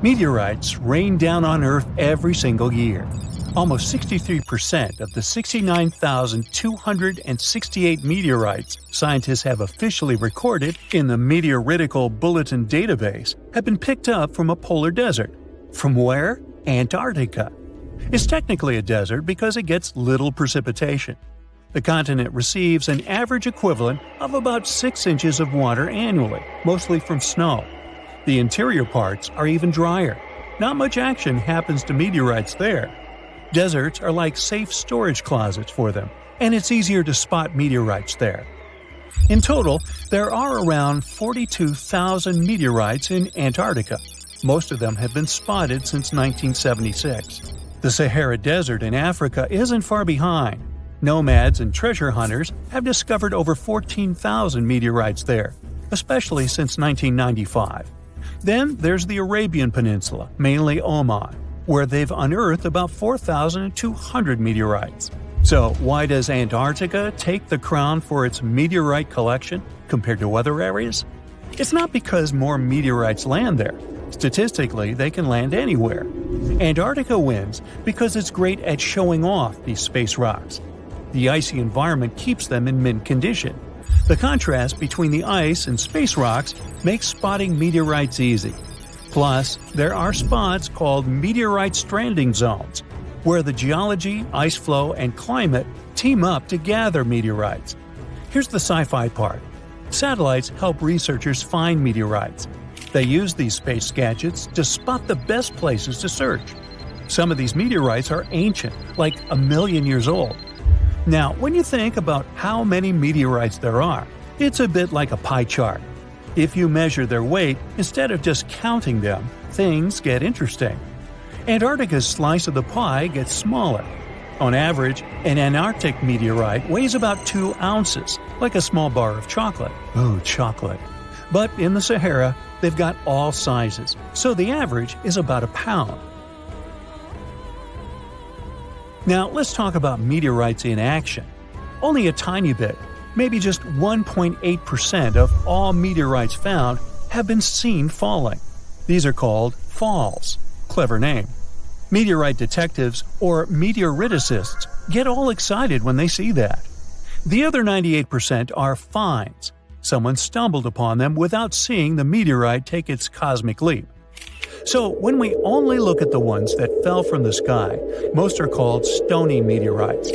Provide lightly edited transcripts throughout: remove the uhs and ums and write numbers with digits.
Meteorites rain down on Earth every single year. Almost 63% of the 69,268 meteorites scientists have officially recorded in the Meteoritical Bulletin database have been picked up from a polar desert. From where? Antarctica. It's technically a desert because it gets little precipitation. The continent receives an average equivalent of about 6 inches of water annually, mostly from snow. The interior parts are even drier. Not much action happens to meteorites there. Deserts are like safe storage closets for them, and it's easier to spot meteorites there. In total, there are around 42,000 meteorites in Antarctica. Most of them have been spotted since 1976. The Sahara Desert in Africa isn't far behind. Nomads and treasure hunters have discovered over 14,000 meteorites there, especially since 1995. Then there's the Arabian Peninsula, mainly Oman, where they've unearthed about 4,200 meteorites. So why does Antarctica take the crown for its meteorite collection compared to other areas? It's not because more meteorites land there. Statistically, they can land anywhere. Antarctica wins because it's great at showing off these space rocks. The icy environment keeps them in mint condition. The contrast between the ice and space rocks makes spotting meteorites easy. Plus, there are spots called meteorite stranding zones, where the geology, ice flow, and climate team up to gather meteorites. Here's the sci-fi part. Satellites help researchers find meteorites. They use these space gadgets to spot the best places to search. Some of these meteorites are ancient, like 1 million years old. Now, when you think about how many meteorites there are, it's a bit like a pie chart. If you measure their weight instead of just counting them, things get interesting. Antarctica's slice of the pie gets smaller. On average, an Antarctic meteorite weighs about 2 ounces, like a small bar of chocolate. Ooh, chocolate. But in the Sahara, they've got all sizes, so the average is about 1 pound. Now, let's talk about meteorites in action. Only a tiny bit, maybe just 1.8% of all meteorites found have been seen falling. These are called falls. Clever name. Meteorite detectives, or meteoriticists, get all excited when they see that. The other 98% are finds. Someone stumbled upon them without seeing the meteorite take its cosmic leap. So when we only look at the ones that fell from the sky, most are called stony meteorites.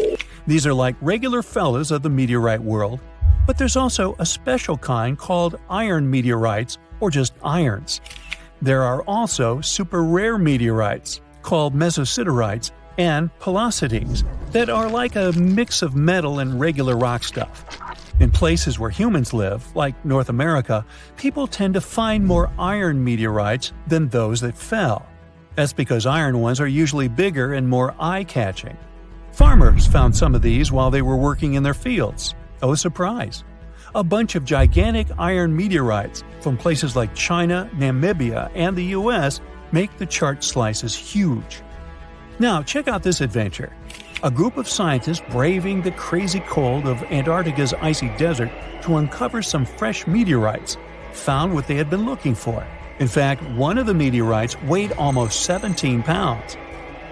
These are like regular fellas of the meteorite world, but there's also a special kind called iron meteorites, or just irons. There are also super rare meteorites, called mesositerites, and pelocities, that are like a mix of metal and regular rock stuff. In places where humans live, like North America, people tend to find more iron meteorites than those that fell. That's because iron ones are usually bigger and more eye-catching. Farmers found some of these while they were working in their fields. Oh, surprise! A bunch of gigantic iron meteorites from places like China, Namibia, and the US make the chart slices huge. Now, check out this adventure. A group of scientists braving the crazy cold of Antarctica's icy desert to uncover some fresh meteorites found what they had been looking for. In fact, one of the meteorites weighed almost 17 pounds.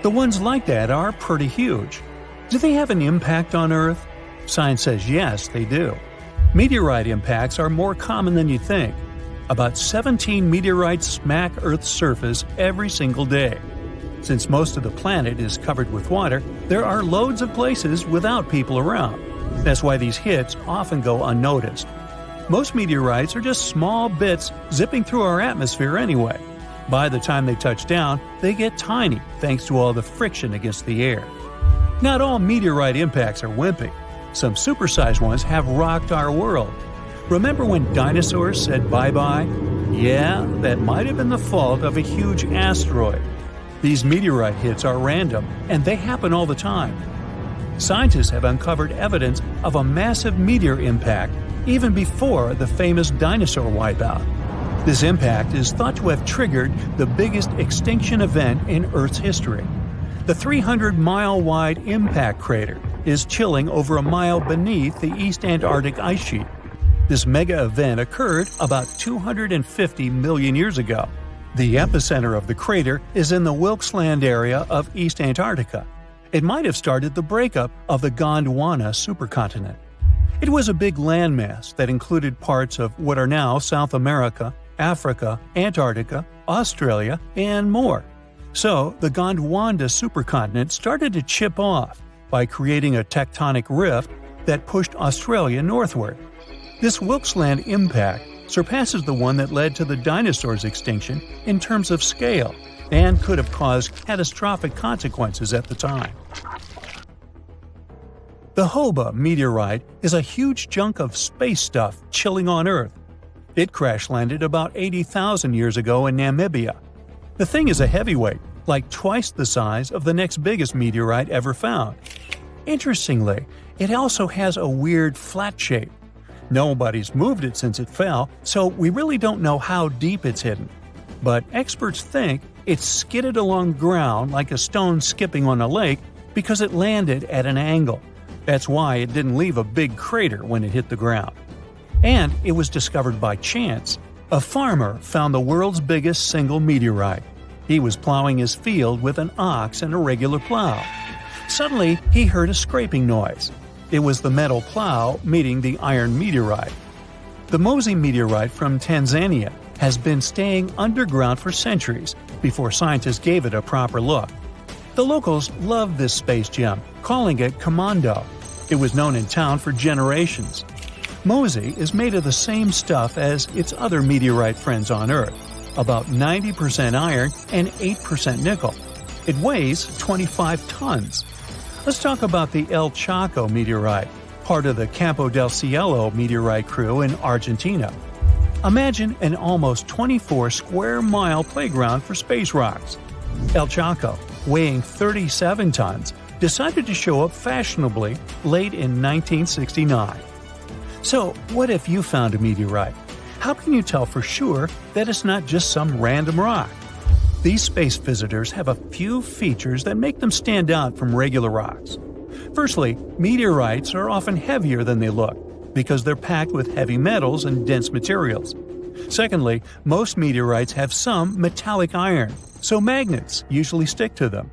The ones like that are pretty huge. Do they have an impact on Earth? Science says yes, they do. Meteorite impacts are more common than you think. About 17 meteorites smack Earth's surface every single day. Since most of the planet is covered with water, there are loads of places without people around. That's why these hits often go unnoticed. Most meteorites are just small bits zipping through our atmosphere anyway. By the time they touch down, they get tiny thanks to all the friction against the air. Not all meteorite impacts are wimpy. Some supersized ones have rocked our world. Remember when dinosaurs said bye-bye? Yeah, that might have been the fault of a huge asteroid. These meteorite hits are random, and they happen all the time. Scientists have uncovered evidence of a massive meteor impact even before the famous dinosaur wipeout. This impact is thought to have triggered the biggest extinction event in Earth's history. The 300-mile-wide impact crater is chilling over a mile beneath the East Antarctic ice sheet. This mega event occurred about 250 million years ago. The epicenter of the crater is in the Wilkes-Land area of East Antarctica. It might have started the breakup of the Gondwana supercontinent. It was a big landmass that included parts of what are now South America, Africa, Antarctica, Australia, and more. So, the Gondwana supercontinent started to chip off by creating a tectonic rift that pushed Australia northward. This Wilkes-Land impact surpasses the one that led to the dinosaurs' extinction in terms of scale and could have caused catastrophic consequences at the time. The Hoba meteorite is a huge chunk of space stuff chilling on Earth. It crash-landed about 80,000 years ago in Namibia. The thing is a heavyweight, like twice the size of the next biggest meteorite ever found. Interestingly, it also has a weird flat shape. Nobody's moved it since it fell, so we really don't know how deep it's hidden. But experts think it skidded along ground like a stone skipping on a lake because it landed at an angle. That's why it didn't leave a big crater when it hit the ground. And it was discovered by chance. A farmer found the world's biggest single meteorite. He was plowing his field with an ox and a regular plow. Suddenly, he heard a scraping noise. It was the metal plow meeting the iron meteorite. The Mosi meteorite from Tanzania has been staying underground for centuries before scientists gave it a proper look. The locals loved this space gem, calling it Commando. It was known in town for generations. Mosi is made of the same stuff as its other meteorite friends on Earth, about 90% iron and 8% nickel. It weighs 25 tons. Let's talk about the El Chaco meteorite, part of the Campo del Cielo meteorite crew in Argentina. Imagine an almost 24-square-mile playground for space rocks. El Chaco, weighing 37 tons, decided to show up fashionably late in 1969. So, what if you found a meteorite? How can you tell for sure that it's not just some random rock? These space visitors have a few features that make them stand out from regular rocks. Firstly, meteorites are often heavier than they look because they're packed with heavy metals and dense materials. Secondly, most meteorites have some metallic iron, so magnets usually stick to them.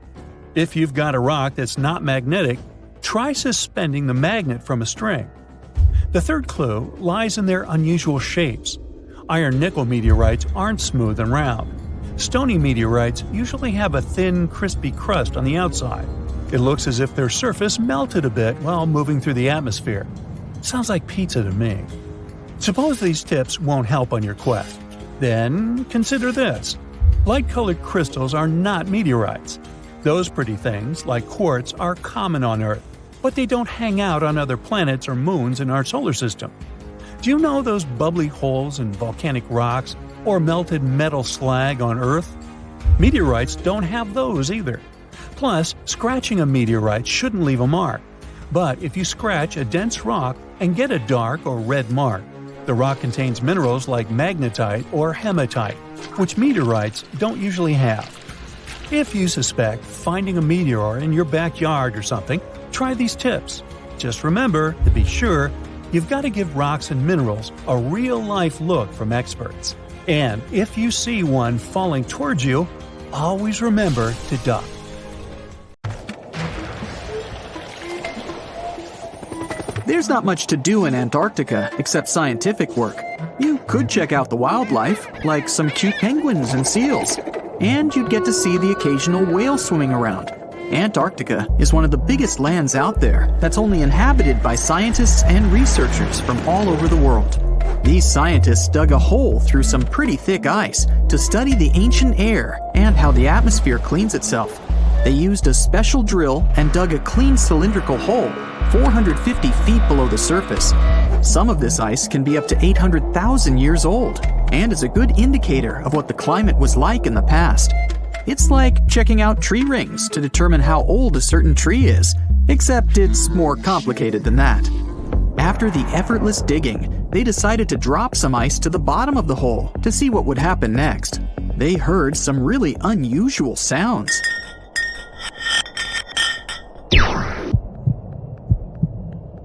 If you've got a rock that's not magnetic, try suspending the magnet from a string. The third clue lies in their unusual shapes. Iron-nickel meteorites aren't smooth and round. Stony meteorites usually have a thin, crispy crust on the outside. It looks as if their surface melted a bit while moving through the atmosphere. Sounds like pizza to me. Suppose these tips won't help on your quest. Then consider this. Light-colored crystals are not meteorites. Those pretty things, like quartz, are common on Earth, but they don't hang out on other planets or moons in our solar system. Do you know those bubbly holes in volcanic rocks or melted metal slag on Earth? Meteorites don't have those either. Plus, scratching a meteorite shouldn't leave a mark. But if you scratch a dense rock and get a dark or red mark, the rock contains minerals like magnetite or hematite, which meteorites don't usually have. If you suspect finding a meteor in your backyard or something, try these tips. Just remember, to be sure, you've got to give rocks and minerals a real-life look from experts. And if you see one falling towards you, always remember to duck. There's not much to do in Antarctica except scientific work. You could check out the wildlife, like some cute penguins and seals. And you'd get to see the occasional whale swimming around. Antarctica is one of the biggest lands out there that's only inhabited by scientists and researchers from all over the world. These scientists dug a hole through some pretty thick ice to study the ancient air and how the atmosphere cleans itself. They used a special drill and dug a clean cylindrical hole 450 feet below the surface. Some of this ice can be up to 800,000 years old and is a good indicator of what the climate was like in the past. It's like checking out tree rings to determine how old a certain tree is, except it's more complicated than that. After the effortless digging, they decided to drop some ice to the bottom of the hole to see what would happen next. They heard some really unusual sounds.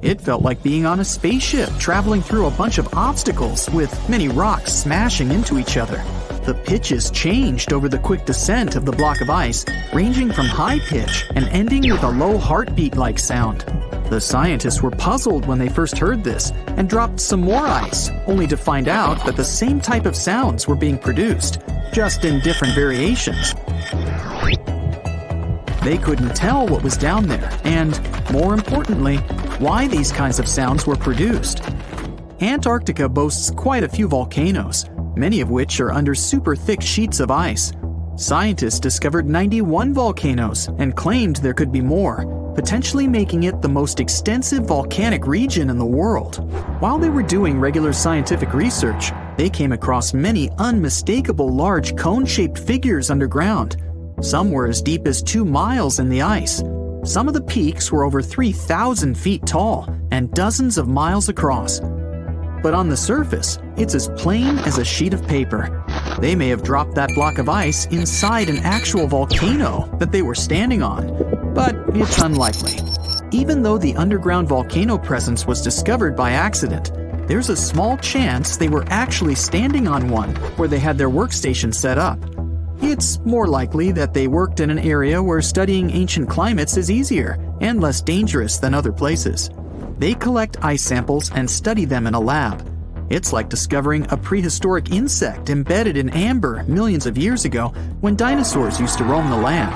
It felt like being on a spaceship traveling through a bunch of obstacles with many rocks smashing into each other. The pitches changed over the quick descent of the block of ice, ranging from high pitch and ending with a low heartbeat-like sound. The scientists were puzzled when they first heard this and dropped some more ice, only to find out that the same type of sounds were being produced, just in different variations. They couldn't tell what was down there and, more importantly, why these kinds of sounds were produced. Antarctica boasts quite a few volcanoes, many of which are under super thick sheets of ice. Scientists discovered 91 volcanoes and claimed there could be more, potentially making it the most extensive volcanic region in the world. While they were doing regular scientific research, they came across many unmistakable large cone-shaped figures underground. Some were as deep as 2 miles in the ice. Some of the peaks were over 3,000 feet tall and dozens of miles across. But on the surface, it's as plain as a sheet of paper. They may have dropped that block of ice inside an actual volcano that they were standing on, but it's unlikely. Even though the underground volcano presence was discovered by accident, there's a small chance they were actually standing on one where they had their workstation set up. It's more likely that they worked in an area where studying ancient climates is easier and less dangerous than other places. They collect ice samples and study them in a lab. It's like discovering a prehistoric insect embedded in amber millions of years ago when dinosaurs used to roam the land.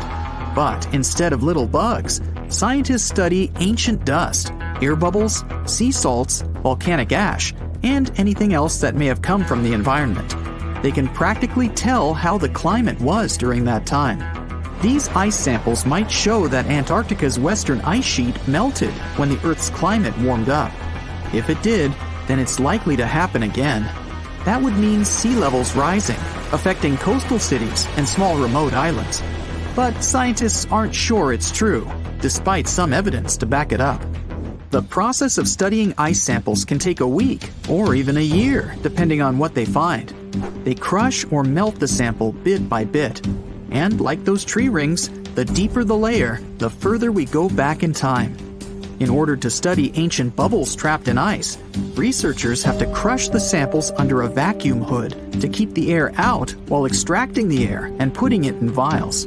But instead of little bugs, scientists study ancient dust, air bubbles, sea salts, volcanic ash, and anything else that may have come from the environment. They can practically tell how the climate was during that time. These ice samples might show that Antarctica's western ice sheet melted when the Earth's climate warmed up. If it did, then it's likely to happen again. That would mean sea levels rising, affecting coastal cities and small remote islands. But scientists aren't sure it's true, despite some evidence to back it up. The process of studying ice samples can take a week or even a year, depending on what they find. They crush or melt the sample bit by bit. And like those tree rings, the deeper the layer, the further we go back in time. In order to study ancient bubbles trapped in ice, researchers have to crush the samples under a vacuum hood to keep the air out while extracting the air and putting it in vials.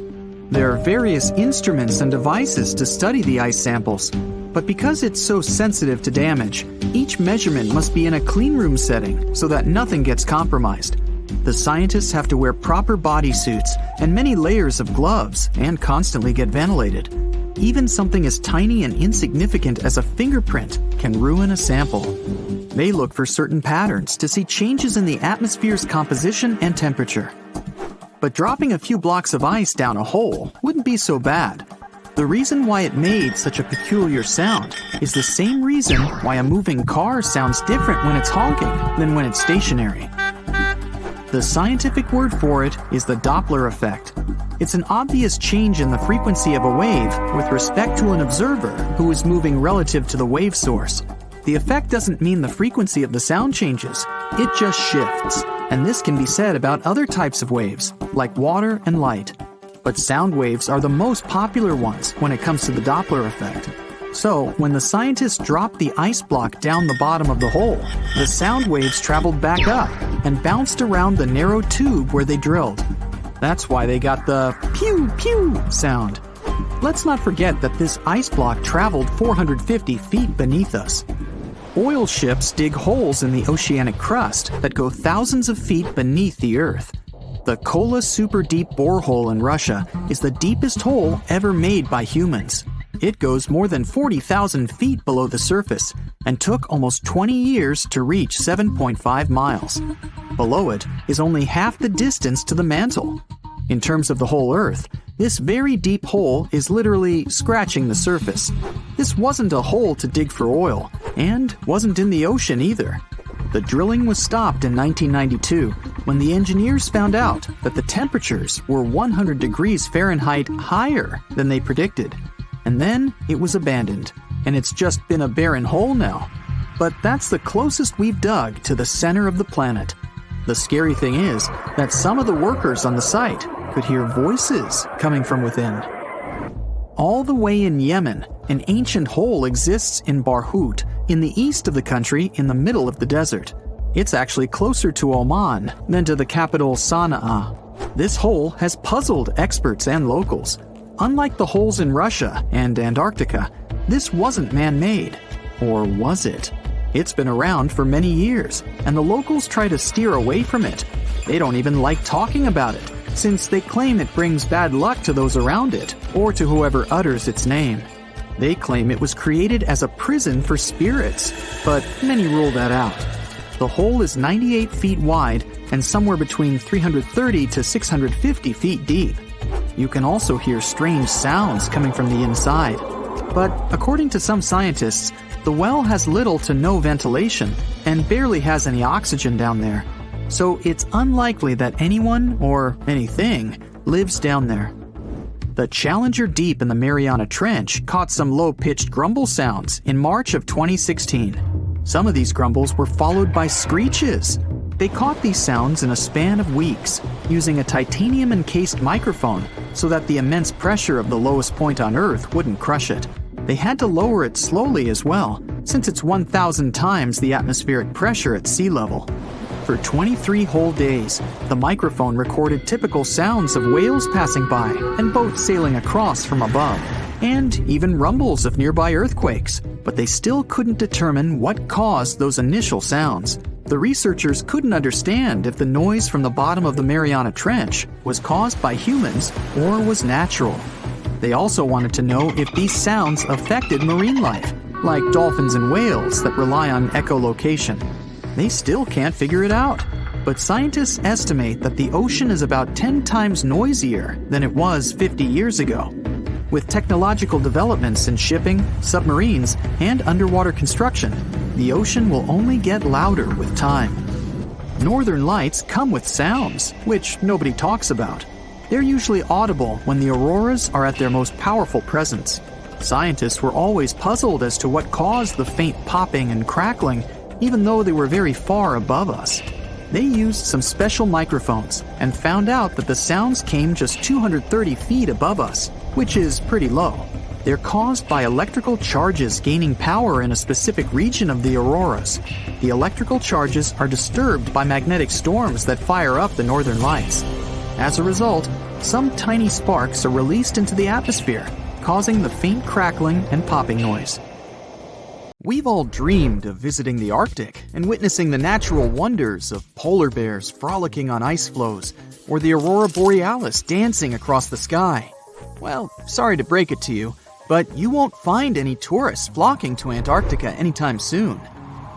There are various instruments and devices to study the ice samples, but because it's so sensitive to damage, each measurement must be in a clean room setting so that nothing gets compromised. The scientists have to wear proper bodysuits and many layers of gloves and constantly get ventilated. Even something as tiny and insignificant as a fingerprint can ruin a sample. They look for certain patterns to see changes in the atmosphere's composition and temperature. But dropping a few blocks of ice down a hole wouldn't be so bad. The reason why it made such a peculiar sound is the same reason why a moving car sounds different when it's honking than when it's stationary. The scientific word for it is the Doppler effect. It's an obvious change in the frequency of a wave with respect to an observer who is moving relative to the wave source. The effect doesn't mean the frequency of the sound changes, it just shifts. And this can be said about other types of waves, like water and light. But sound waves are the most popular ones when it comes to the Doppler effect. So, when the scientists dropped the ice block down the bottom of the hole, the sound waves traveled back up and bounced around the narrow tube where they drilled. That's why they got the pew pew sound. Let's not forget that this ice block traveled 450 feet beneath us. Oil ships dig holes in the oceanic crust that go thousands of feet beneath the Earth. The Kola Super Deep Borehole in Russia is the deepest hole ever made by humans. It goes more than 40,000 feet below the surface and took almost 20 years to reach 7.5 miles. Below it is only half the distance to the mantle. In terms of the whole Earth, this very deep hole is literally scratching the surface. This wasn't a hole to dig for oil, and wasn't in the ocean either. The drilling was stopped in 1992 when the engineers found out that the temperatures were 100 degrees Fahrenheit higher than they predicted. And then it was abandoned, and it's just been a barren hole now. But that's the closest we've dug to the center of the planet. The scary thing is that some of the workers on the site could hear voices coming from within. All the way in Yemen, an ancient hole exists in Barhout, in the east of the country in the middle of the desert. It's actually closer to Oman than to the capital Sana'a. This hole has puzzled experts and locals. Unlike the holes in Russia and Antarctica, this wasn't man-made. Or was it? It's been around for many years, and the locals try to steer away from it. They don't even like talking about it, since they claim it brings bad luck to those around it, or to whoever utters its name. They claim it was created as a prison for spirits, but many rule that out. The hole is 98 feet wide and somewhere between 330 to 650 feet deep. You can also hear strange sounds coming from the inside. But according to some scientists, the well has little to no ventilation and barely has any oxygen down there. So it's unlikely that anyone or anything lives down there. The Challenger Deep in the Mariana Trench caught some low-pitched grumble sounds in March of 2016. Some of these grumbles were followed by screeches. They caught these sounds in a span of weeks, using a titanium-encased microphone so that the immense pressure of the lowest point on Earth wouldn't crush it. They had to lower it slowly as well, since it's 1,000 times the atmospheric pressure at sea level. For 23 whole days, the microphone recorded typical sounds of whales passing by and boats sailing across from above, and even rumbles of nearby earthquakes, but they still couldn't determine what caused those initial sounds. The researchers couldn't understand if the noise from the bottom of the Mariana Trench was caused by humans or was natural. They also wanted to know if these sounds affected marine life, like dolphins and whales that rely on echolocation. They still can't figure it out, but scientists estimate that the ocean is about 10 times noisier than it was 50 years ago. With technological developments in shipping, submarines, and underwater construction, the ocean will only get louder with time. Northern lights come with sounds, which nobody talks about. They're usually audible when the auroras are at their most powerful presence. Scientists were always puzzled as to what caused the faint popping and crackling, even though they were very far above us. They used some special microphones and found out that the sounds came just 230 feet above us, which is pretty low. They're caused by electrical charges gaining power in a specific region of the auroras. The electrical charges are disturbed by magnetic storms that fire up the northern lights. As a result, some tiny sparks are released into the atmosphere, causing the faint crackling and popping noise. We've all dreamed of visiting the Arctic and witnessing the natural wonders of polar bears frolicking on ice floes or the aurora borealis dancing across the sky. Well, sorry to break it to you, but you won't find any tourists flocking to Antarctica anytime soon.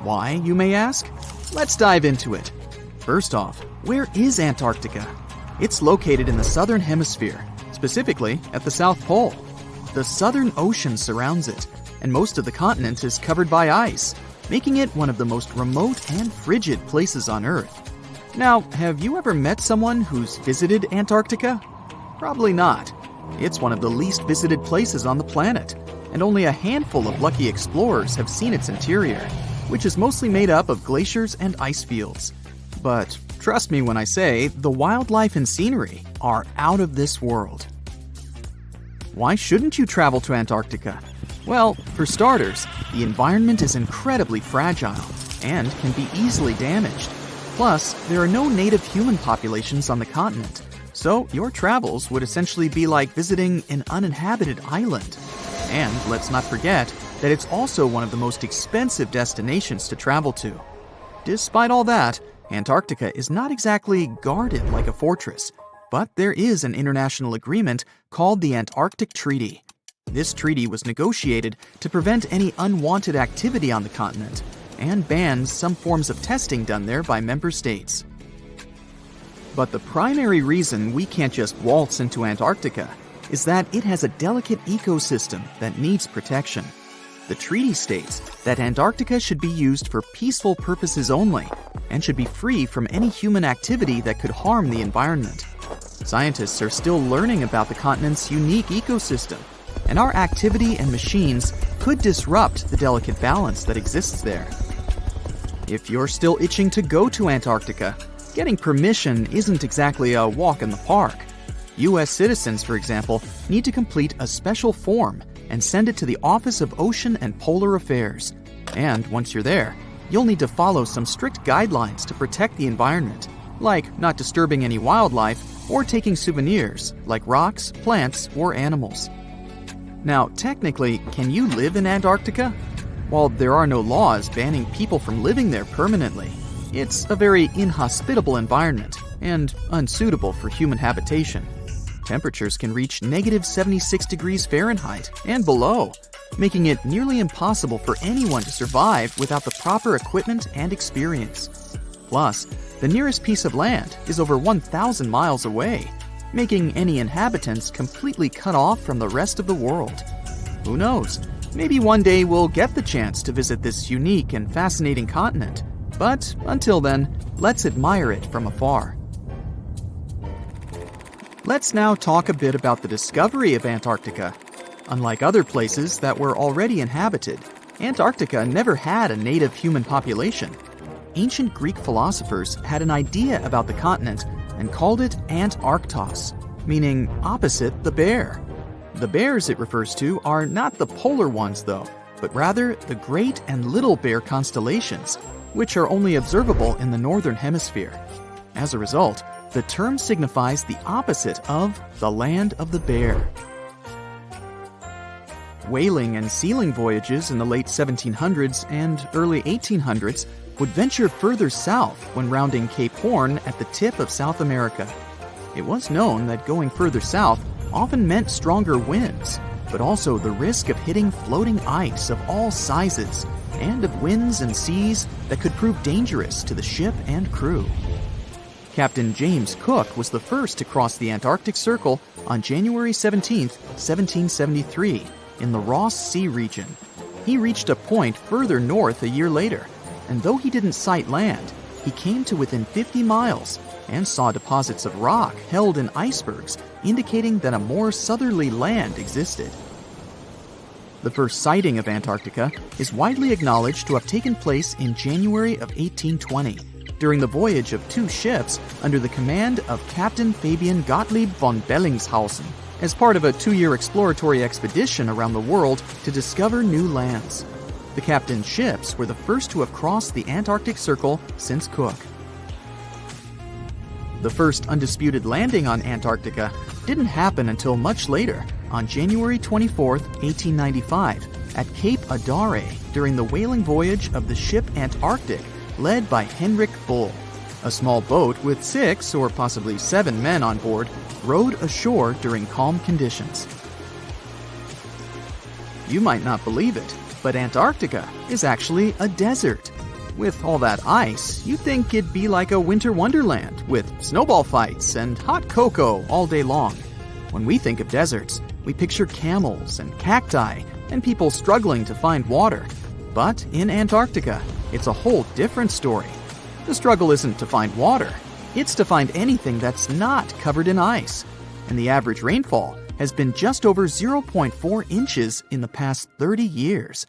Why, you may ask? Let's dive into it. First off, where is Antarctica? It's located in the southern hemisphere, specifically at the South Pole. The Southern Ocean surrounds it, and most of the continent is covered by ice, making it one of the most remote and frigid places on Earth. Now, have you ever met someone who's visited Antarctica? Probably not. It's one of the least visited places on the planet, and only a handful of lucky explorers have seen its interior, which is mostly made up of glaciers and ice fields. But trust me when I say the wildlife and scenery are out of this world. Why shouldn't you travel to Antarctica? Well, for starters, the environment is incredibly fragile and can be easily damaged. Plus, there are no native human populations on the continent, so your travels would essentially be like visiting an uninhabited island. And let's not forget that it's also one of the most expensive destinations to travel to. Despite all that, Antarctica is not exactly guarded like a fortress, but there is an international agreement called the Antarctic Treaty. This treaty was negotiated to prevent any unwanted activity on the continent and bans some forms of testing done there by member states. But the primary reason we can't just waltz into Antarctica is that it has a delicate ecosystem that needs protection. The treaty states that Antarctica should be used for peaceful purposes only and should be free from any human activity that could harm the environment. Scientists are still learning about the continent's unique ecosystem, and our activity and machines could disrupt the delicate balance that exists there. If you're still itching to go to Antarctica, getting permission isn't exactly a walk in the park. U.S. citizens, for example, need to complete a special form and send it to the Office of Ocean and Polar Affairs. And once you're there, you'll need to follow some strict guidelines to protect the environment, like not disturbing any wildlife or taking souvenirs like rocks, plants, or animals. Now, technically, can you live in Antarctica? While there are no laws banning people from living there permanently, it's a very inhospitable environment and unsuitable for human habitation. Temperatures can reach -76 degrees Fahrenheit and below, making it nearly impossible for anyone to survive without the proper equipment and experience. Plus, the nearest piece of land is over 1,000 miles away, making any inhabitants completely cut off from the rest of the world. Who knows? Maybe one day we'll get the chance to visit this unique and fascinating continent. But until then, let's admire it from afar. Let's now talk a bit about the discovery of Antarctica. Unlike other places that were already inhabited, Antarctica never had a native human population. Ancient Greek philosophers had an idea about the continent and called it Antarctos, meaning opposite the bear. The bears it refers to are not the polar ones, though, but rather the Great and Little Bear constellations, which are only observable in the northern hemisphere. As a result, the term signifies the opposite of the land of the bear. Whaling and sealing voyages in the late 1700s and early 1800s would venture further south when rounding Cape Horn at the tip of South America. It was known that going further south often meant stronger winds, but also the risk of hitting floating ice of all sizes and of winds and seas that could prove dangerous to the ship and crew. Captain James Cook was the first to cross the Antarctic Circle on January 17, 1773, in the Ross Sea region. He reached a point further north a year later, and though he didn't sight land, he came to within 50 miles and saw deposits of rock held in icebergs, indicating that a more southerly land existed. The first sighting of Antarctica is widely acknowledged to have taken place in January of 1820, during the voyage of two ships under the command of Captain Fabian Gottlieb von Bellingshausen, as part of a 2-year exploratory expedition around the world to discover new lands. The captain's ships were the first to have crossed the Antarctic Circle since Cook. The first undisputed landing on Antarctica didn't happen until much later, on January 24, 1895, at Cape Adare during the whaling voyage of the ship Antarctic, led by Henrik Bull. A small boat with 6 or possibly 7 men on board rowed ashore during calm conditions. You might not believe it, but Antarctica is actually a desert. With all that ice, you'd think it'd be like a winter wonderland with snowball fights and hot cocoa all day long. When we think of deserts, we picture camels and cacti and people struggling to find water. But in Antarctica, it's a whole different story. The struggle isn't to find water, it's to find anything that's not covered in ice. And the average rainfall has been just over 0.4 inches in the past 30 years.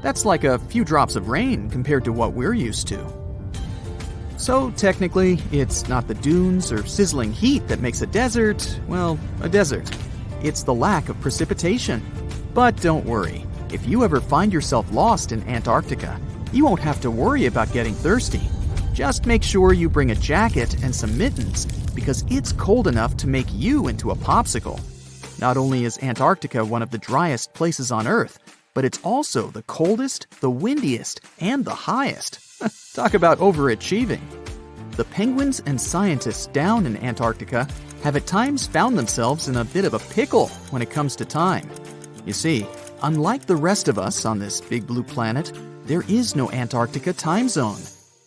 That's like a few drops of rain compared to what we're used to. So technically, it's not the dunes or sizzling heat that makes a desert, well, a desert. It's the lack of precipitation. But don't worry, if you ever find yourself lost in Antarctica, you won't have to worry about getting thirsty. Just make sure you bring a jacket and some mittens, because it's cold enough to make you into a popsicle. Not only is Antarctica one of the driest places on Earth, but it's also the coldest, the windiest, and the highest. Talk about overachieving. The penguins and scientists down in Antarctica have at times found themselves in a bit of a pickle when it comes to time. You see, unlike the rest of us on this big blue planet, there is no Antarctica time zone.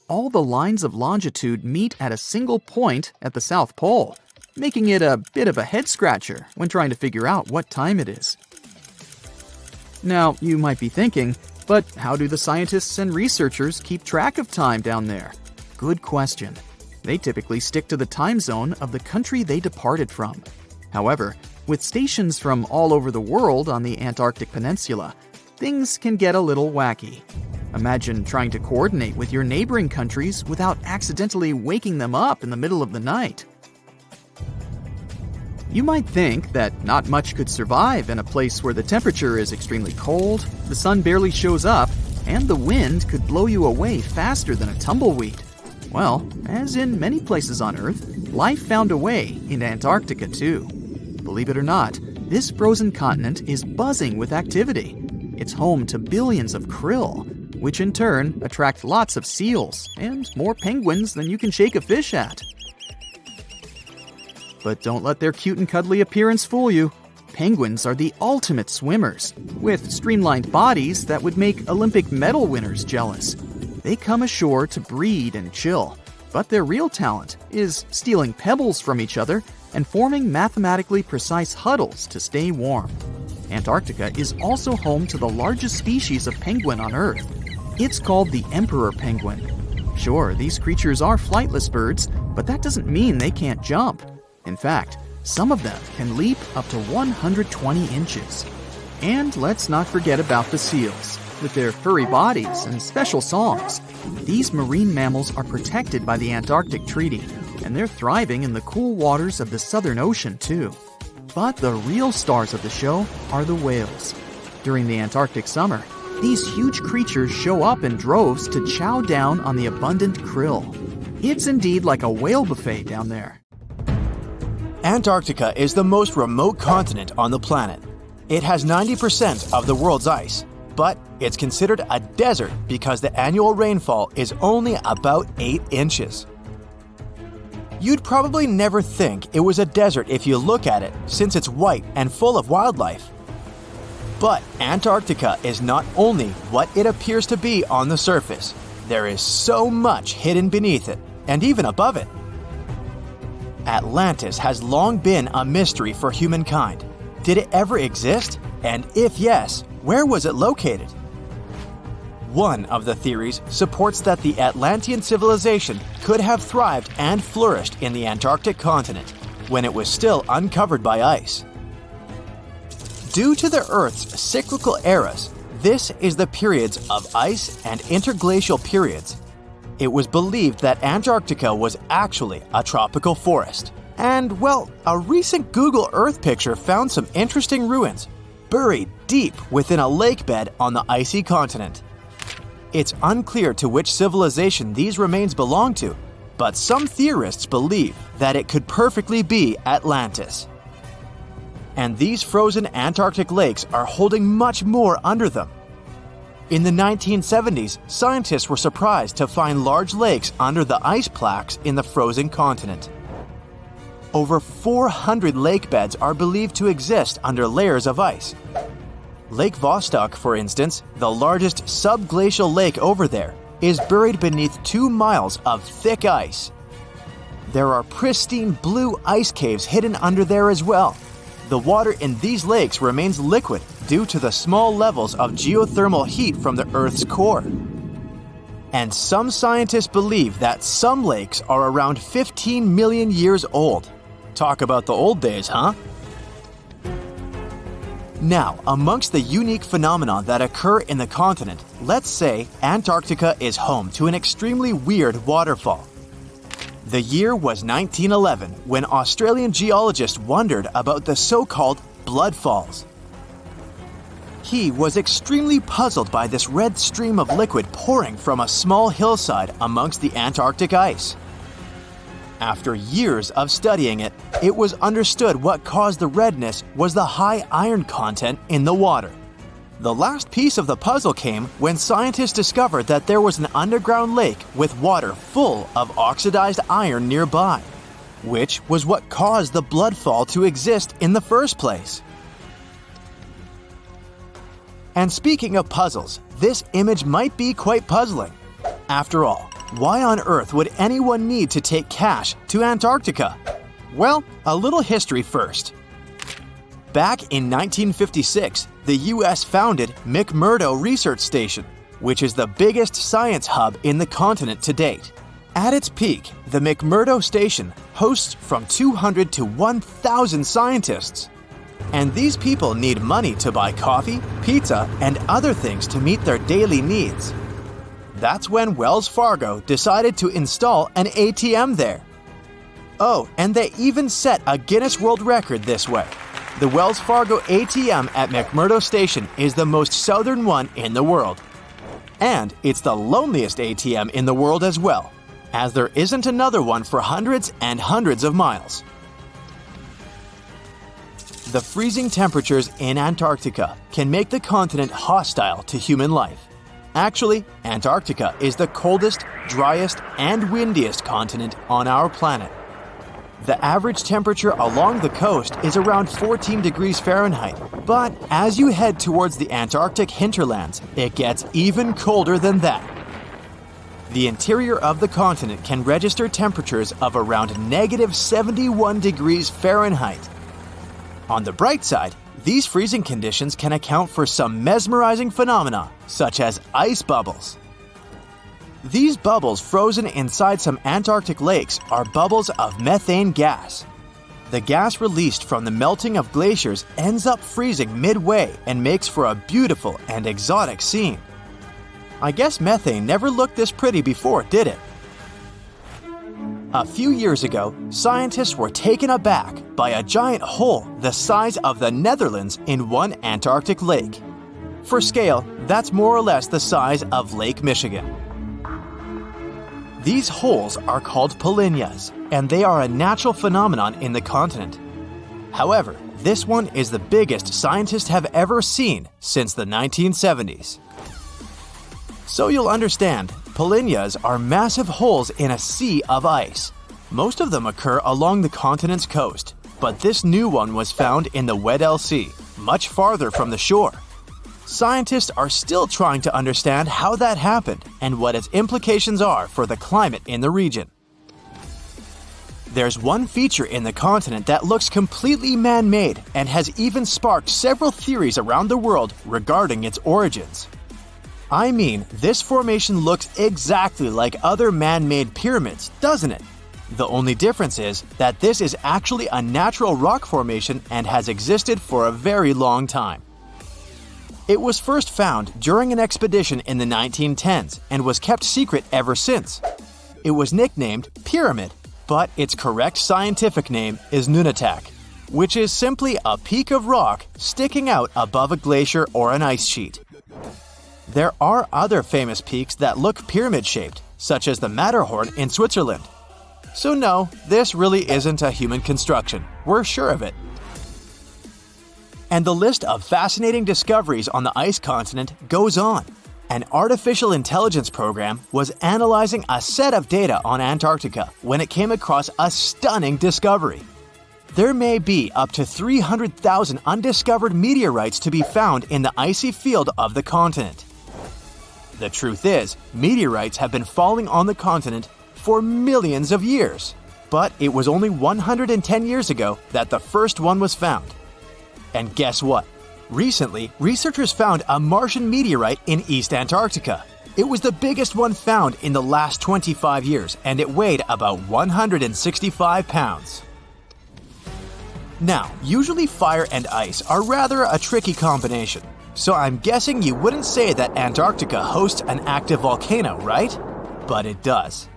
All the lines of longitude meet at a single point at the South Pole, making it a bit of a head-scratcher when trying to figure out what time it is. Now, you might be thinking, but how do the scientists and researchers keep track of time down there? Good question. They typically stick to the time zone of the country they departed from. However, with stations from all over the world on the Antarctic Peninsula, things can get a little wacky. Imagine trying to coordinate with your neighboring countries without accidentally waking them up in the middle of the night. You might think that not much could survive in a place where the temperature is extremely cold, the sun barely shows up, and the wind could blow you away faster than a tumbleweed. Well, as in many places on Earth, life found a way into Antarctica too. Believe it or not, this frozen continent is buzzing with activity. It's home to billions of krill, which in turn attract lots of seals and more penguins than you can shake a fish at. But don't let their cute and cuddly appearance fool you. Penguins are the ultimate swimmers, with streamlined bodies that would make Olympic medal winners jealous. They come ashore to breed and chill, but their real talent is stealing pebbles from each other and forming mathematically precise huddles to stay warm. Antarctica is also home to the largest species of penguin on Earth. It's called the emperor penguin. Sure, these creatures are flightless birds, but that doesn't mean they can't jump. In fact, some of them can leap up to 120 inches. And let's not forget about the seals. With their furry bodies and special songs, these marine mammals are protected by the Antarctic Treaty, and they're thriving in the cool waters of the Southern Ocean too. But the real stars of the show are the whales. During the Antarctic summer, these huge creatures show up in droves to chow down on the abundant krill. It's indeed like a whale buffet down there. Antarctica is the most remote continent on the planet. It has 90% of the world's ice, but it's considered a desert because the annual rainfall is only about 8 inches. You'd probably never think it was a desert if you look at it, since it's white and full of wildlife. But Antarctica is not only what it appears to be on the surface. There is so much hidden beneath it, and even above it. Atlantis has long been a mystery for humankind. Did it ever exist? And if yes, where was it located? One of the theories supports that the Atlantean civilization could have thrived and flourished in the Antarctic continent when it was still uncovered by ice. Due to the Earth's cyclical eras, this is the periods of ice and interglacial periods. It was believed that Antarctica was actually a tropical forest. And, well, a recent Google Earth picture found some interesting ruins, buried deep within a lake bed on the icy continent. It's unclear to which civilization these remains belong to, but some theorists believe that it could perfectly be Atlantis. And these frozen Antarctic lakes are holding much more under them. In the 1970s, scientists were surprised to find large lakes under the ice plaques in the frozen continent. Over 400 lake beds are believed to exist under layers of ice. Lake Vostok, for instance, the largest subglacial lake over there, is buried beneath 2 miles of thick ice. There are pristine blue ice caves hidden under there as well. The water in these lakes remains liquid due to the small levels of geothermal heat from the Earth's core. And some scientists believe that some lakes are around 15 million years old. Talk about the old days, huh? Now, amongst the unique phenomena that occur in the continent, let's say Antarctica is home to an extremely weird waterfall. The year was 1911 when Australian geologists wondered about the so-called Bloodfalls. He was extremely puzzled by this red stream of liquid pouring from a small hillside amongst the Antarctic ice. After years of studying it, it was understood what caused the redness was the high iron content in the water. The last piece of the puzzle came when scientists discovered that there was an underground lake with water full of oxidized iron nearby, which was what caused the Bloodfall to exist in the first place. And speaking of puzzles, this image might be quite puzzling. After all, why on earth would anyone need to take cash to Antarctica? Well, a little history first. Back in 1956, the US founded McMurdo Research Station, which is the biggest science hub in the continent to date. At its peak, the McMurdo Station hosts from 200 to 1,000 scientists. And these people need money to buy coffee, pizza, and other things to meet their daily needs. That's when Wells Fargo decided to install an ATM there. Oh, and they even set a Guinness World Record this way. The Wells Fargo ATM at McMurdo Station is the most southern one in the world. And it's the loneliest ATM in the world as well, as there isn't another one for hundreds and hundreds of miles. The freezing temperatures in Antarctica can make the continent hostile to human life. Actually, Antarctica is the coldest, driest, and windiest continent on our planet. The average temperature along the coast is around 14 degrees Fahrenheit, but as you head towards the Antarctic hinterlands, it gets even colder than that. The interior of the continent can register temperatures of around -71 degrees Fahrenheit. On the bright side, these freezing conditions can account for some mesmerizing phenomena, such as ice bubbles. These bubbles frozen inside some Antarctic lakes are bubbles of methane gas. The gas released from the melting of glaciers ends up freezing midway and makes for a beautiful and exotic scene. I guess methane never looked this pretty before, did it? A few years ago, scientists were taken aback by a giant hole the size of the Netherlands in one Antarctic lake. For scale, that's more or less the size of Lake Michigan. These holes are called polynyas, and they are a natural phenomenon in the continent. However, this one is the biggest scientists have ever seen since the 1970s. So you'll understand, polynyas are massive holes in a sea of ice. Most of them occur along the continent's coast, but this new one was found in the Weddell Sea, much farther from the shore. Scientists are still trying to understand how that happened and what its implications are for the climate in the region. There's one feature in the continent that looks completely man-made and has even sparked several theories around the world regarding its origins. I mean, this formation looks exactly like other man-made pyramids, doesn't it? The only difference is that this is actually a natural rock formation and has existed for a very long time. It was first found during an expedition in the 1910s and was kept secret ever since. It was nicknamed Pyramid, but its correct scientific name is Nunatak, which is simply a peak of rock sticking out above a glacier or an ice sheet. There are other famous peaks that look pyramid-shaped, such as the Matterhorn in Switzerland. So no, this really isn't a human construction. We're sure of it. And the list of fascinating discoveries on the ice continent goes on. An artificial intelligence program was analyzing a set of data on Antarctica when it came across a stunning discovery. There may be up to 300,000 undiscovered meteorites to be found in the icy field of the continent. The truth is, meteorites have been falling on the continent for millions of years. But it was only 110 years ago that the first one was found. And guess what? Recently, researchers found a Martian meteorite in East Antarctica. It was the biggest one found in the last 25 years, and it weighed about 165 pounds. Now, usually fire and ice are rather a tricky combination, so I'm guessing you wouldn't say that Antarctica hosts an active volcano, right? But it does.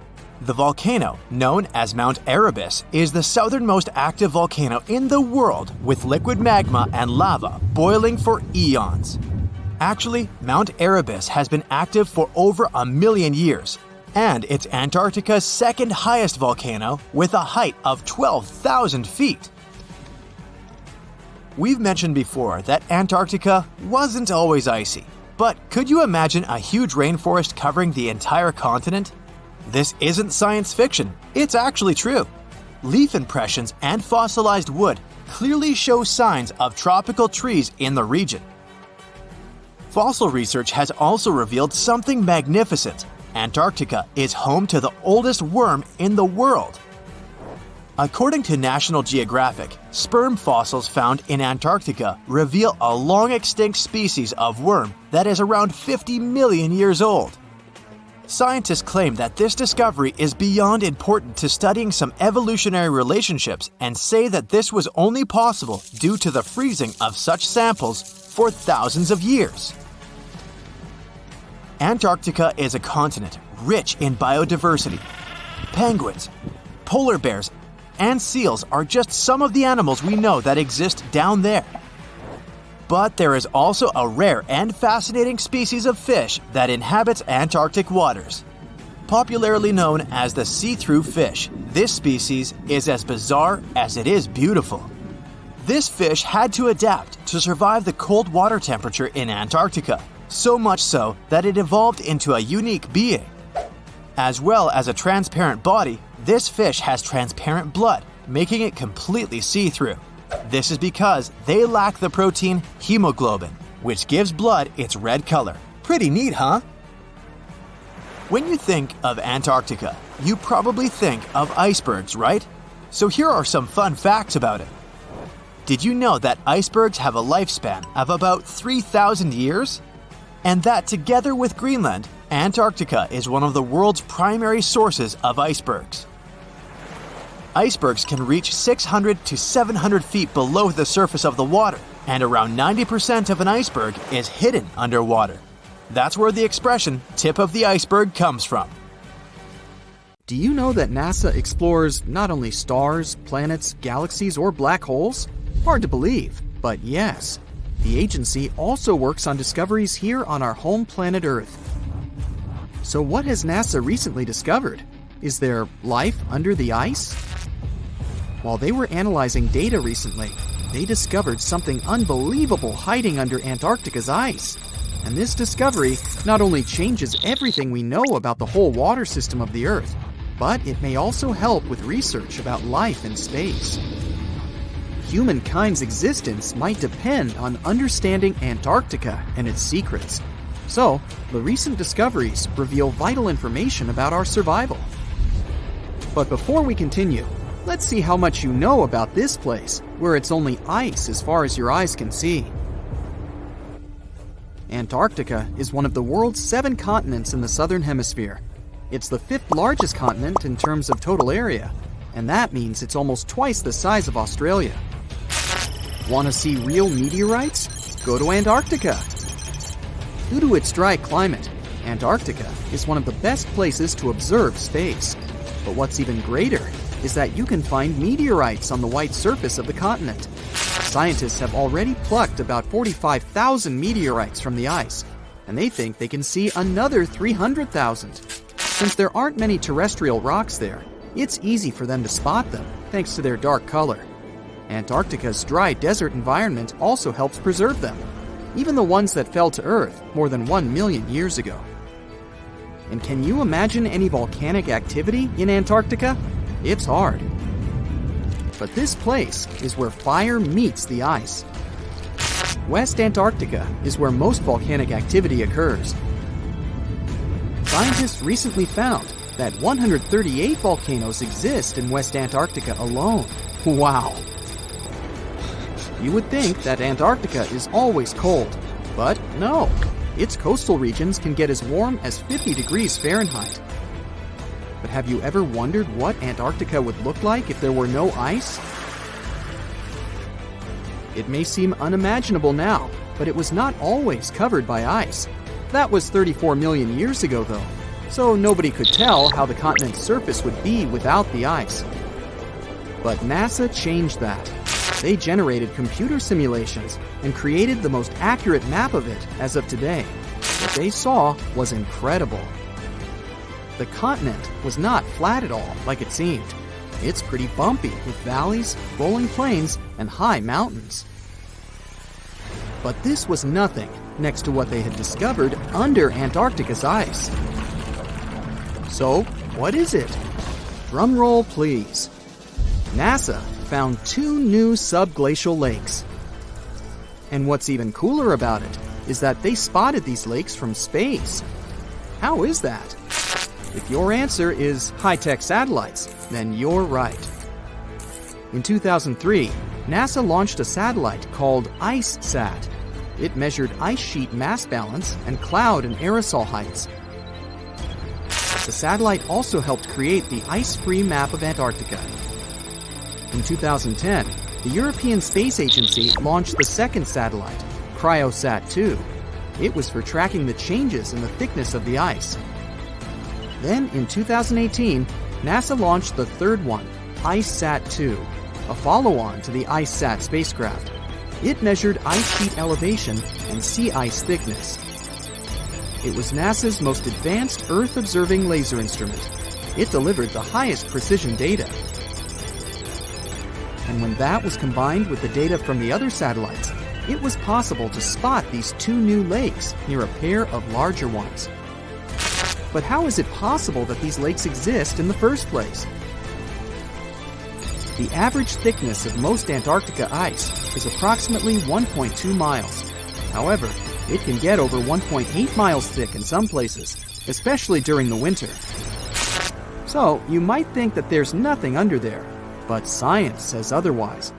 The volcano, known as Mount Erebus, is the southernmost active volcano in the world with liquid magma and lava boiling for eons. Actually, Mount Erebus has been active for over 1 million years, and it's Antarctica's second highest volcano with a height of 12,000 feet. We've mentioned before that Antarctica wasn't always icy, but could you imagine a huge rainforest covering the entire continent? This isn't science fiction, it's actually true. Leaf impressions and fossilized wood clearly show signs of tropical trees in the region. Fossil research has also revealed something magnificent. Antarctica is home to the oldest worm in the world. According to National Geographic, sperm fossils found in Antarctica reveal a long-extinct species of worm that is around 50 million years old. Scientists claim that this discovery is beyond important to studying some evolutionary relationships and say that this was only possible due to the freezing of such samples for thousands of years. Antarctica is a continent rich in biodiversity. Penguins, polar bears, and seals are just some of the animals we know that exist down there. But there is also a rare and fascinating species of fish that inhabits Antarctic waters. Popularly known as the see-through fish, this species is as bizarre as it is beautiful. This fish had to adapt to survive the cold water temperature in Antarctica, so much so that it evolved into a unique being. As well as a transparent body, this fish has transparent blood, making it completely see-through. This is because they lack the protein hemoglobin, which gives blood its red color. Pretty neat, huh? When you think of Antarctica, you probably think of icebergs, right? So here are some fun facts about it. Did you know that icebergs have a lifespan of about 3,000 years? And that together with Greenland, Antarctica is one of the world's primary sources of icebergs. Icebergs can reach 600 to 700 feet below the surface of the water, and around 90% of an iceberg is hidden underwater. That's where the expression tip of the iceberg comes from. Do you know that NASA explores not only stars, planets, galaxies, or black holes? Hard to believe, but yes. The agency also works on discoveries here on our home planet Earth. So what has NASA recently discovered? Is there life under the ice? While they were analyzing data recently, they discovered something unbelievable hiding under Antarctica's ice. And this discovery not only changes everything we know about the whole water system of the Earth, but it may also help with research about life in space. Humankind's existence might depend on understanding Antarctica and its secrets. So, the recent discoveries reveal vital information about our survival. But before we continue, let's see how much you know about this place, where it's only ice as far as your eyes can see. Antarctica is one of the world's 7 continents in the southern hemisphere. It's the 5th largest continent in terms of total area, and that means it's almost twice the size of Australia. Want to see real meteorites? Go to Antarctica. Due to its dry climate, Antarctica is one of the best places to observe space. But what's even greater is that you can find meteorites on the white surface of the continent. Scientists have already plucked about 45,000 meteorites from the ice, and they think they can see another 300,000. Since there aren't many terrestrial rocks there, it's easy for them to spot them, thanks to their dark color. Antarctica's dry desert environment also helps preserve them, even the ones that fell to Earth more than 1 million years ago. And can you imagine any volcanic activity in Antarctica? It's hard. But this place is where fire meets the ice. West Antarctica is where most volcanic activity occurs. Scientists recently found that 138 volcanoes exist in West Antarctica alone. Wow! You would think that Antarctica is always cold, but no. Its coastal regions can get as warm as 50 degrees Fahrenheit. But have you ever wondered what Antarctica would look like if there were no ice? It may seem unimaginable now, but it was not always covered by ice. That was 34 million years ago, though, so nobody could tell how the continent's surface would be without the ice. But NASA changed that. They generated computer simulations and created the most accurate map of it as of today. What they saw was incredible. The continent was not flat at all like it seemed. It's pretty bumpy with valleys, rolling plains, and high mountains. But this was nothing next to what they had discovered under Antarctica's ice. So, what is it? Drum roll, please. NASA found 2 new subglacial lakes. And what's even cooler about it is that they spotted these lakes from space. How is that? If your answer is high-tech satellites, then you're right. In 2003, NASA launched a satellite called IceSAT. It measured ice sheet mass balance and cloud and aerosol heights. The satellite also helped create the ice-free map of Antarctica. In 2010, the European Space Agency launched the second satellite, CryoSat-2. It was for tracking the changes in the thickness of the ice. Then, in 2018, NASA launched the third one, IceSat-2, a follow-on to the IceSat spacecraft. It measured ice sheet elevation and sea ice thickness. It was NASA's most advanced Earth-observing laser instrument. It delivered the highest precision data. And when that was combined with the data from the other satellites, it was possible to spot these two new lakes near a pair of larger ones. But how is it possible that these lakes exist in the first place? The average thickness of most Antarctica ice is approximately 1.2 miles. However, it can get over 1.8 miles thick in some places, especially during the winter. So, you might think that there's nothing under there, but science says otherwise.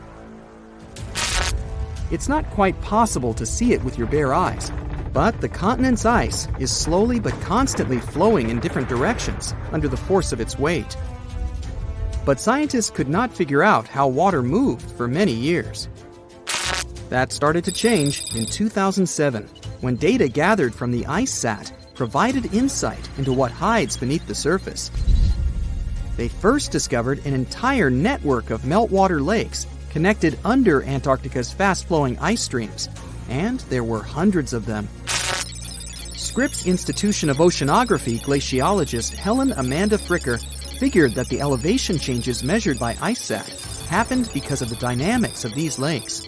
It's not quite possible to see it with your bare eyes, but the continent's ice is slowly but constantly flowing in different directions under the force of its weight. But scientists could not figure out how water moved for many years. That started to change in 2007, when data gathered from the IceSAT provided insight into what hides beneath the surface. They first discovered an entire network of meltwater lakes connected under Antarctica's fast-flowing ice streams, and there were hundreds of them. Scripps Institution of Oceanography glaciologist Helen Amanda Fricker figured that the elevation changes measured by IceSAT happened because of the dynamics of these lakes.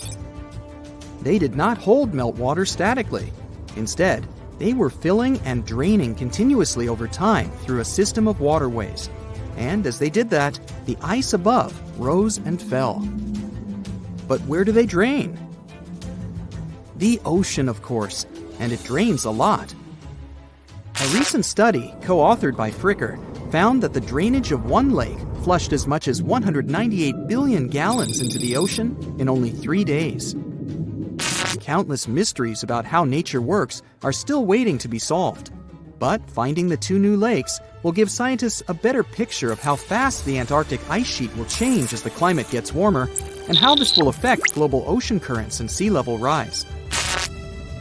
They did not hold meltwater statically. Instead, they were filling and draining continuously over time through a system of waterways. And as they did that, the ice above rose and fell. But where do they drain? The ocean, of course, and it drains a lot. A recent study, co-authored by Fricker, found that the drainage of one lake flushed as much as 198 billion gallons into the ocean in only 3 days. Countless mysteries about how nature works are still waiting to be solved. But finding the two new lakes will give scientists a better picture of how fast the Antarctic ice sheet will change as the climate gets warmer, and how this will affect global ocean currents and sea level rise.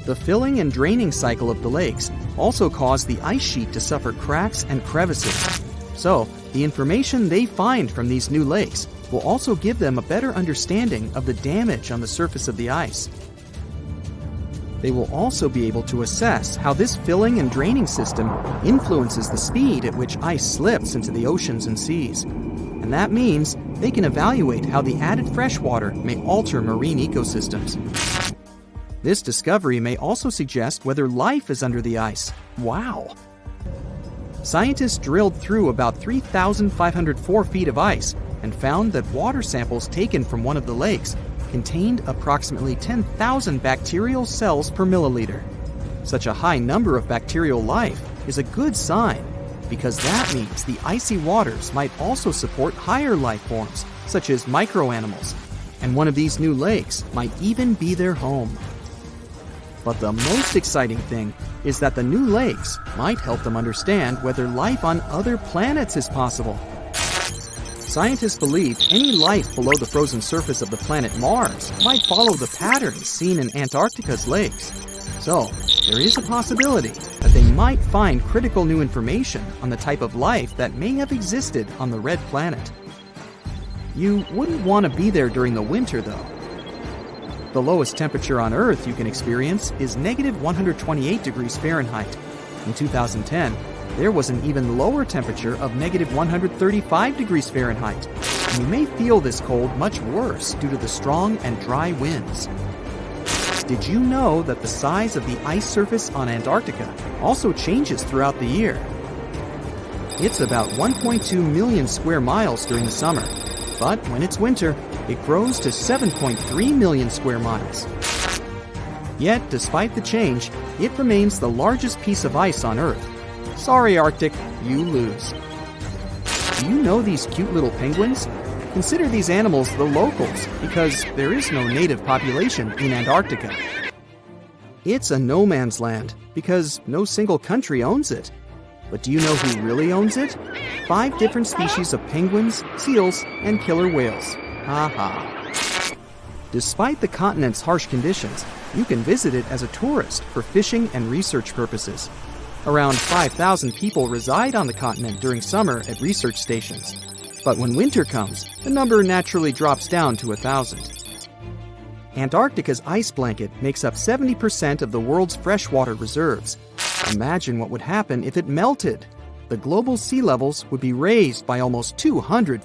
The filling and draining cycle of the lakes also caused the ice sheet to suffer cracks and crevices. So, the information they find from these new lakes will also give them a better understanding of the damage on the surface of the ice. They will also be able to assess how this filling and draining system influences the speed at which ice slips into the oceans and seas. And that means they can evaluate how the added fresh water may alter marine ecosystems. This discovery may also suggest whether life is under the ice. Wow! Scientists drilled through about 3,504 feet of ice and found that water samples taken from one of the lakes contained approximately 10,000 bacterial cells per milliliter. Such a high number of bacterial life is a good sign, because that means the icy waters might also support higher life forms, such as microanimals, and one of these new lakes might even be their home. But the most exciting thing is that the new lakes might help them understand whether life on other planets is possible. Scientists believe any life below the frozen surface of the planet Mars might follow the patterns seen in Antarctica's lakes. So, there is a possibility that they might find critical new information on the type of life that may have existed on the red planet. You wouldn't want to be there during the winter, though. The lowest temperature on Earth you can experience is negative 128 degrees Fahrenheit. In 2010, there was an even lower temperature of negative 135 degrees Fahrenheit. And you may feel this cold much worse due to the strong and dry winds. Did you know that the size of the ice surface on Antarctica also changes throughout the year? It's about 1.2 million square miles during the summer, but when it's winter, it grows to 7.3 million square miles. Yet, despite the change, it remains the largest piece of ice on Earth. Sorry, Arctic, you lose. Do you know these cute little penguins? Consider these animals the locals, because there is no native population in Antarctica. It's a no man's land, because no single country owns it. But do you know who really owns it? 5 different species of penguins, seals, and killer whales. Ha ha. Despite the continent's harsh conditions, you can visit it as a tourist for fishing and research purposes. Around 5,000 people reside on the continent during summer at research stations. But when winter comes, the number naturally drops down to 1,000. Antarctica's ice blanket makes up 70% of the world's freshwater reserves. Imagine what would happen if it melted. The global sea levels would be raised by almost 200